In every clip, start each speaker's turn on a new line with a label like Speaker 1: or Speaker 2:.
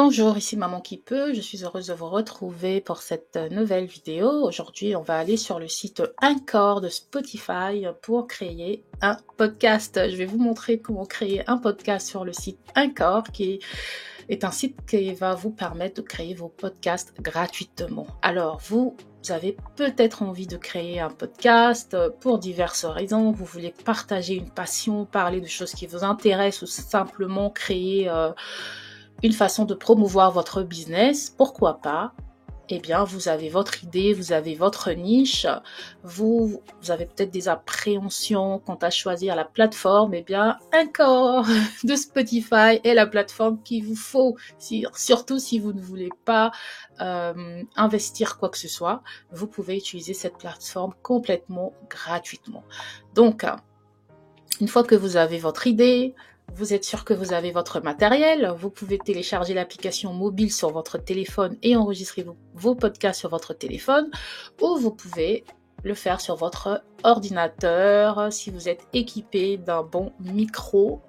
Speaker 1: Bonjour, ici Maman qui peut. Je suis heureuse de vous retrouver pour cette nouvelle vidéo. Aujourd'hui, on va aller sur le site Anchor de Spotify pour créer un podcast. Je vais vous montrer comment créer un podcast sur le site Anchor, qui est un site qui va vous permettre de créer vos podcasts gratuitement. Alors, vous avez peut-être envie de créer un podcast pour diverses raisons. Vous voulez partager une passion, parler de choses qui vous intéressent ou simplement créer une façon de promouvoir votre business. Pourquoi pas? Eh bien, vous avez votre idée, vous avez votre niche, vous avez peut-être des appréhensions quant à choisir la plateforme. Eh bien, Anchor de Spotify est la plateforme qu'il vous faut, surtout si vous ne voulez pas investir quoi que ce soit. Vous pouvez utiliser cette plateforme complètement gratuitement. Donc, une fois que vous avez votre idée, vous êtes sûr que vous avez votre matériel, vous pouvez télécharger l'application mobile sur votre téléphone et enregistrer vos podcasts sur votre téléphone, ou vous pouvez le faire sur votre ordinateur si vous êtes équipé d'un bon micro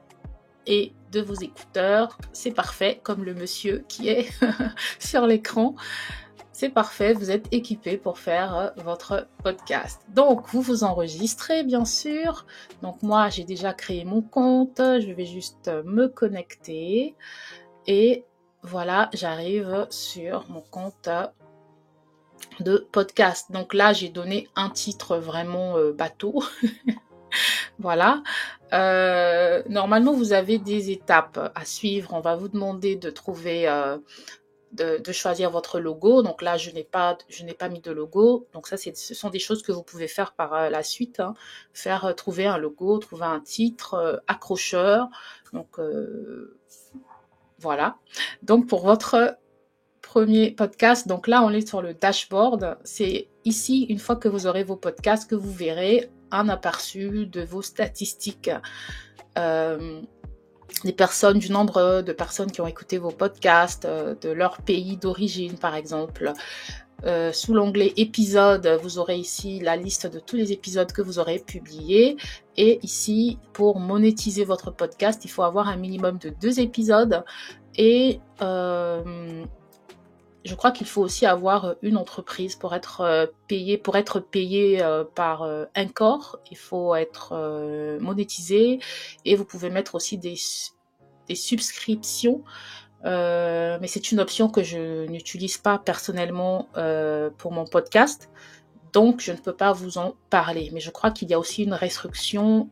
Speaker 1: et de vos écouteurs. C'est parfait, comme le monsieur qui est sur l'écran. C'est parfait, vous êtes équipé pour faire votre podcast. Donc, vous vous enregistrez, bien sûr. Donc, moi, j'ai déjà créé mon compte. Je vais juste me connecter. Et voilà, j'arrive sur mon compte de podcast. Donc là, j'ai donné un titre vraiment bateau. Voilà. Normalement, vous avez des étapes à suivre. On va vous demander de trouver... De choisir votre logo. Donc là, je n'ai pas mis de logo. Donc ça, ce sont des choses que vous pouvez faire par la suite. Faire trouver un logo, trouver un titre accrocheur. Donc voilà. Donc pour votre premier podcast, donc là, on est sur le dashboard. C'est ici, une fois que vous aurez vos podcasts, que vous verrez un aperçu de vos statistiques. Du nombre de personnes qui ont écouté vos podcasts, de leur pays d'origine par exemple. Sous l'onglet épisodes, vous aurez ici la liste de tous les épisodes que vous aurez publiés. Et ici, pour monétiser votre podcast, il faut avoir un minimum de 2 épisodes. Et je crois qu'il faut aussi avoir une entreprise pour être payé. Pour être payé par Anchor, il faut être monétisé, et vous pouvez mettre aussi des subscriptions. Mais c'est une option que je n'utilise pas personnellement pour mon podcast. Donc, je ne peux pas vous en parler. Mais je crois qu'il y a aussi une restriction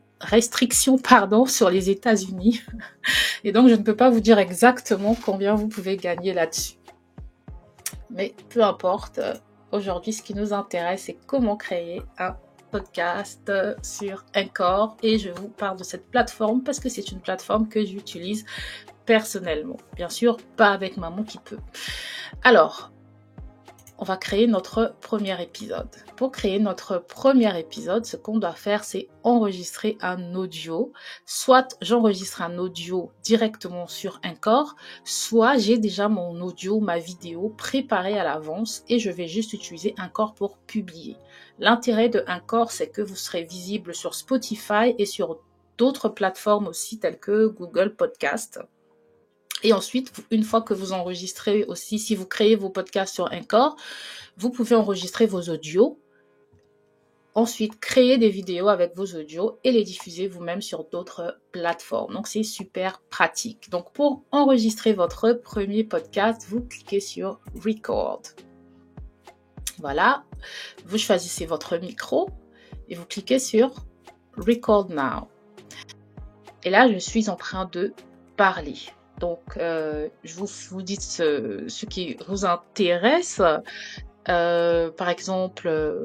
Speaker 1: sur les États-Unis. Et donc, je ne peux pas vous dire exactement combien vous pouvez gagner là-dessus. Mais peu importe, aujourd'hui, ce qui nous intéresse, c'est comment créer un podcast sur Anchor. Et je vous parle de cette plateforme parce que c'est une plateforme que j'utilise personnellement. Bien sûr, pas avec Maman qui peut. Alors, on va créer notre premier épisode. Pour créer notre premier épisode, ce qu'on doit faire, c'est enregistrer un audio. Soit j'enregistre un audio directement sur Anchor, soit j'ai déjà mon audio, ma vidéo préparée à l'avance et je vais juste utiliser Anchor pour publier. L'intérêt de Anchor, c'est que vous serez visible sur Spotify et sur d'autres plateformes aussi telles que Google Podcast. Et ensuite, une fois que vous enregistrez aussi, si vous créez vos podcasts sur Anchor, vous pouvez enregistrer vos audios. Ensuite, créer des vidéos avec vos audios et les diffuser vous-même sur d'autres plateformes. Donc, c'est super pratique. Donc, pour enregistrer votre premier podcast, vous cliquez sur Record. Voilà. Vous choisissez votre micro et vous cliquez sur Record Now. Et là, je suis en train de parler. Donc, je vous dis ce qui vous intéresse. Par exemple,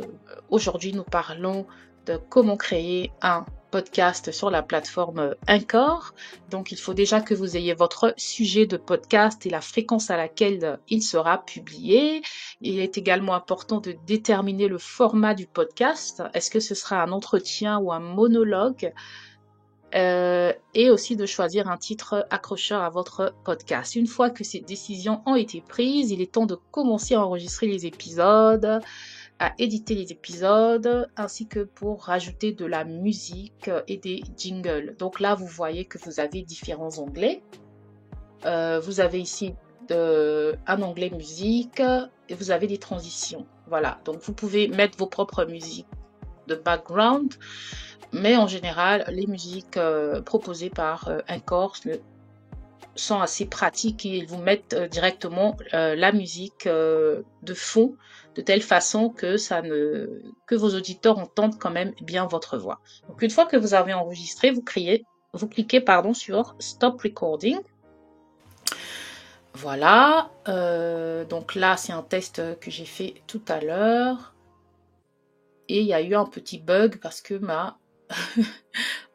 Speaker 1: aujourd'hui, nous parlons de comment créer un podcast sur la plateforme Anchor. Donc, il faut déjà que vous ayez votre sujet de podcast et la fréquence à laquelle il sera publié. Il est également important de déterminer le format du podcast. Est-ce que ce sera un entretien ou un monologue? Et aussi de choisir un titre accrocheur à votre podcast. Une fois que ces décisions ont été prises, il est temps de commencer à enregistrer les épisodes, à éditer les épisodes, ainsi que pour rajouter de la musique et des jingles. Donc là, vous voyez que vous avez différents onglets. Vous avez ici un onglet musique et vous avez des transitions. Voilà, donc vous pouvez mettre vos propres musiques de background, mais en général, les musiques proposées par Anchor sont assez pratiques et ils vous mettent directement la musique de fond de telle façon que que vos auditeurs entendent quand même bien votre voix. Donc une fois que vous avez enregistré, vous cliquez sur Stop Recording. Voilà, donc là c'est un test que j'ai fait tout à l'heure et il y a eu un petit bug parce que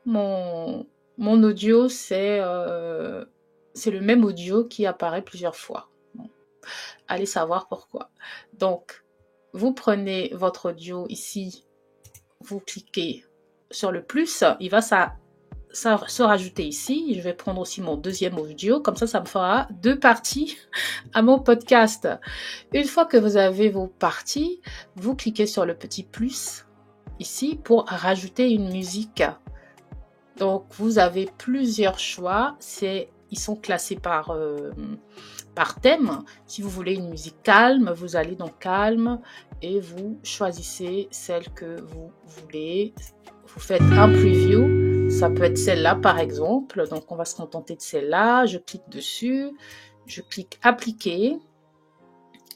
Speaker 1: mon audio c'est le même audio qui apparaît plusieurs fois. Bon, allez savoir pourquoi. Donc vous prenez votre audio ici, vous cliquez sur le plus, il va se rajouter ici. Je vais prendre aussi mon deuxième audio, comme ça me fera 2 parties à mon podcast. Une fois que vous avez vos parties, vous cliquez sur le petit plus ici pour rajouter une musique. Donc vous avez plusieurs choix, ils sont classés par thème. Si vous voulez une musique calme, vous allez dans calme et vous choisissez celle que vous voulez. Vous faites un preview, ça peut être celle-là par exemple, donc on va se contenter de celle-là. Je clique dessus, je clique appliquer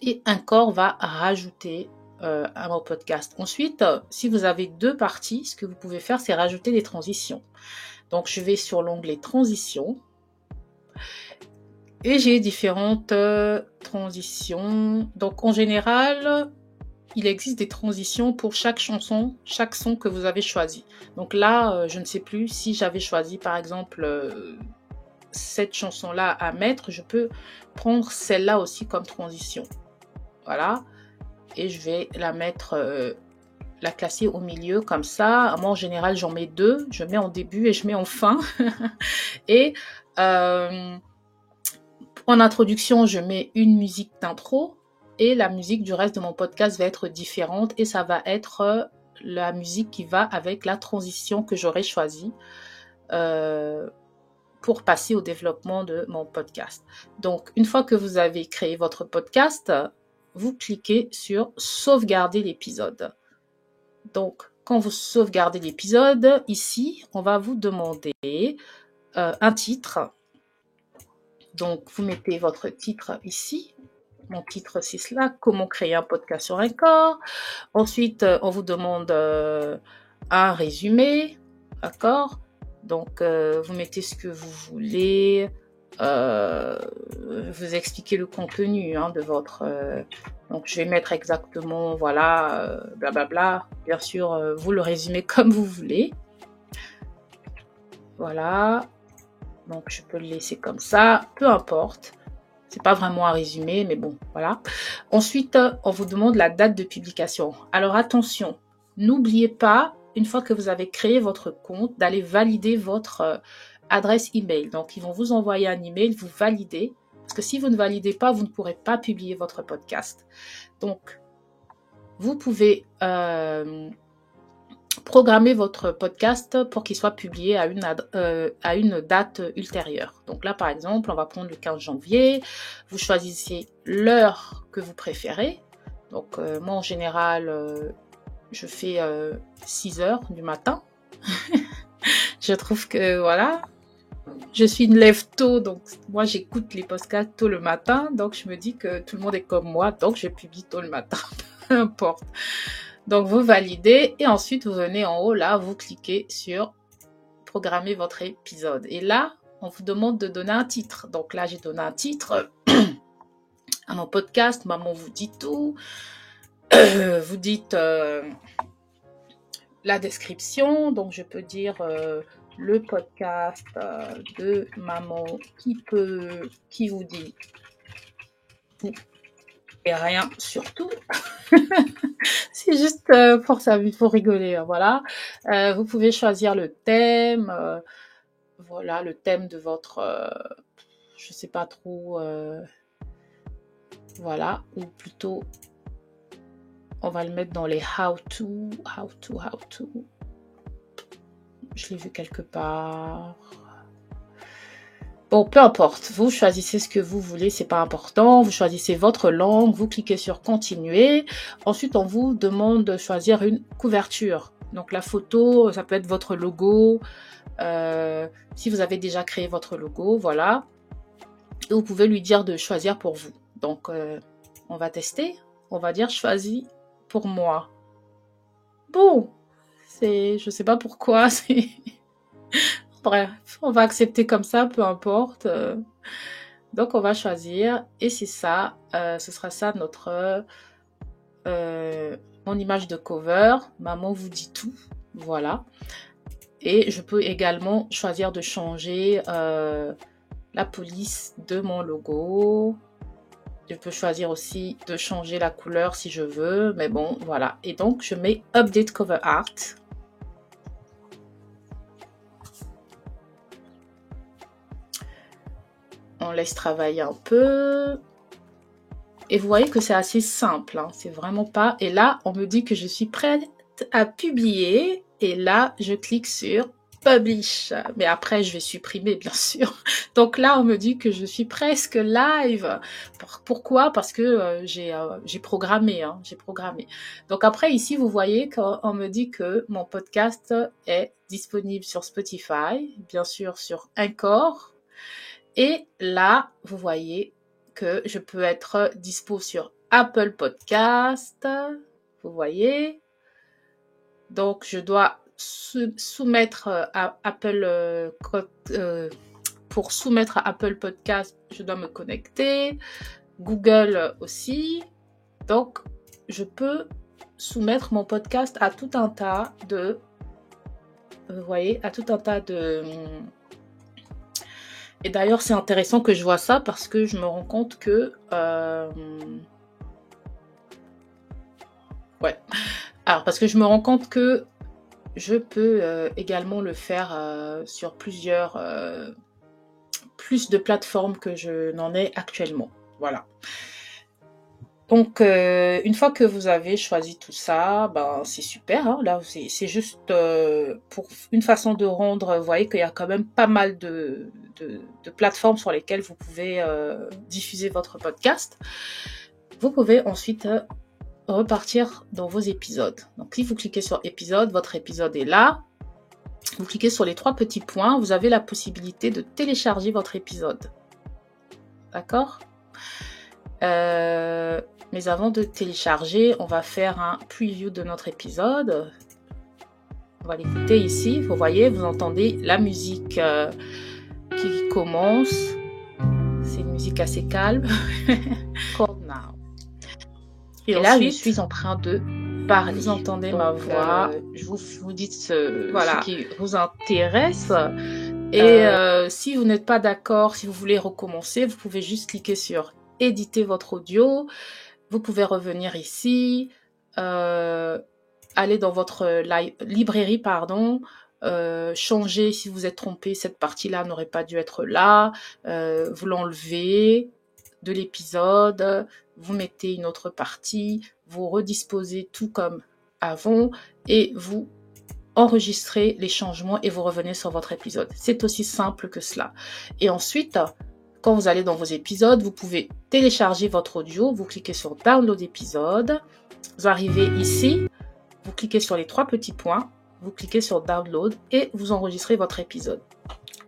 Speaker 1: et Anchor va rajouter à mon podcast. Ensuite, si vous avez 2 parties, ce que vous pouvez faire, c'est rajouter des transitions. Donc je vais sur l'onglet transitions et j'ai différentes transitions. Donc en général, il existe des transitions pour chaque chanson, chaque son que vous avez choisi. Donc là, je ne sais plus si j'avais choisi par exemple cette chanson-là à mettre, je peux prendre celle-là aussi comme transition. Voilà. Et je vais la mettre, la classer au milieu comme ça. Moi en général j'en mets 2, je mets en début et je mets en fin. Et en introduction, je mets une musique d'intro et la musique du reste de mon podcast va être différente et ça va être la musique qui va avec la transition que j'aurai choisie pour passer au développement de mon podcast. Donc, une fois que vous avez créé votre podcast, vous cliquez sur sauvegarder l'épisode. Donc, quand vous sauvegardez l'épisode, ici, on va vous demander un titre. Donc, vous mettez votre titre ici. Mon titre, c'est cela. Comment créer un podcast sur Anchor. Ensuite, on vous demande un résumé. D'accord? Donc, vous mettez ce que vous voulez. Vous expliquez le contenu de votre... donc, je vais mettre exactement, voilà, blablabla. Bien sûr, vous le résumez comme vous voulez. Voilà. Donc, je peux le laisser comme ça, peu importe. C'est pas vraiment un résumé, mais bon, voilà. Ensuite, on vous demande la date de publication. Alors, attention, n'oubliez pas, une fois que vous avez créé votre compte, d'aller valider votre adresse email. Donc, ils vont vous envoyer un email, vous validez. Parce que si vous ne validez pas, vous ne pourrez pas publier votre podcast. Donc, vous pouvez... programmer votre podcast pour qu'il soit publié à une date ultérieure. Donc là, par exemple, on va prendre le 15 janvier. Vous choisissez l'heure que vous préférez. Donc moi, en général, je fais 6 heures du matin. Je trouve que, voilà, je suis une lève tôt, donc moi, j'écoute les podcasts tôt le matin. Donc, je me dis que tout le monde est comme moi, donc je publie tôt le matin. Peu importe. Donc, vous validez et ensuite, vous venez en haut, là, vous cliquez sur « Programmer votre épisode ». Et là, on vous demande de donner un titre. Donc là, j'ai donné un titre à mon podcast. Maman vous dit tout. Vous dites la description. Donc, je peux dire le podcast de maman qui vous dit tout et rien surtout. C'est juste pour ça, il faut rigoler, voilà. Vous pouvez choisir le thème, voilà, le thème de votre, je sais pas trop, voilà, ou plutôt, on va le mettre dans les how to. Je l'ai vu quelque part. Bon, peu importe, vous choisissez ce que vous voulez, c'est pas important. Vous choisissez votre langue, vous cliquez sur continuer. Ensuite, on vous demande de choisir une couverture. Donc la photo, ça peut être votre logo. Si vous avez déjà créé votre logo, voilà. Et vous pouvez lui dire de choisir pour vous. Donc, on va tester. On va dire choisis pour moi. Bon, je sais pas pourquoi, bref, on va accepter comme ça, peu importe. Donc, on va choisir. Et c'est ça, ce sera ça mon image de cover. Maman vous dit tout. Voilà. Et je peux également choisir de changer la police de mon logo. Je peux choisir aussi de changer la couleur si je veux. Mais bon, voilà. Et donc, je mets Update Cover Art. On laisse travailler un peu. Et vous voyez que c'est assez simple. Hein. C'est vraiment pas... Et là, on me dit que je suis prête à publier. Et là, je clique sur Publish. Mais après, je vais supprimer, bien sûr. Donc là, on me dit que je suis presque live. Pourquoi? Parce que j'ai programmé. Hein, j'ai programmé. Donc après, ici, vous voyez qu'on me dit que mon podcast est disponible sur Spotify, bien sûr sur Anchor. Et là, vous voyez que je peux être dispo sur Apple Podcast. Vous voyez. Donc, je dois soumettre à Apple... pour soumettre à Apple Podcast, je dois me connecter. Google aussi. Donc, je peux soumettre mon podcast à tout un tas de... Vous voyez, à tout un tas de... Et d'ailleurs, c'est intéressant que je vois ça parce que je me rends compte que... Ouais. Alors, parce que je me rends compte que je peux également le faire sur plus de plateformes que je n'en ai actuellement. Voilà. Donc, une fois que vous avez choisi tout ça, ben, c'est super. Hein. Là, c'est juste pour une façon de rendre. Vous voyez qu'il y a quand même pas mal de plateformes sur lesquelles vous pouvez diffuser votre podcast. Vous pouvez ensuite repartir dans vos épisodes. Donc, si vous cliquez sur épisode, votre épisode est là. Vous cliquez sur les 3 petits points. Vous avez la possibilité de télécharger votre épisode. D'accord ? Mais avant de télécharger, on va faire un preview de notre épisode. On va l'écouter ici. Vous voyez, vous entendez la musique qui commence. C'est une musique assez calme. Call now. Et là, ensuite, je suis en train de parler. Vous entendez ma voix. Vous dites ce qui vous intéresse. Et si vous n'êtes pas d'accord, si vous voulez recommencer, vous pouvez juste cliquer sur éditer votre audio. Vous pouvez revenir ici, aller dans votre librairie, changer si vous êtes trompé, cette partie-là n'aurait pas dû être là, vous l'enlevez de l'épisode, vous mettez une autre partie, vous redisposez tout comme avant et vous enregistrez les changements et vous revenez sur votre épisode. C'est aussi simple que cela. Et ensuite, quand vous allez dans vos épisodes, vous pouvez télécharger votre audio. Vous cliquez sur Download épisode. Vous arrivez ici. Vous cliquez sur les 3 petits points. Vous cliquez sur Download et vous enregistrez votre épisode.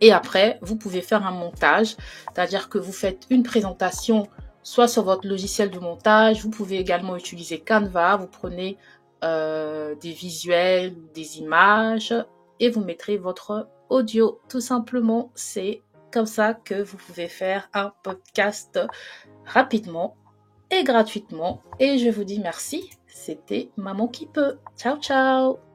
Speaker 1: Et après, vous pouvez faire un montage. C'est-à-dire que vous faites une présentation soit sur votre logiciel de montage. Vous pouvez également utiliser Canva. Vous prenez des visuels, des images et vous mettrez votre audio. Tout simplement, c'est comme ça que vous pouvez faire un podcast rapidement et gratuitement. Et je vous dis merci. C'était Maman qui peut. Ciao, ciao!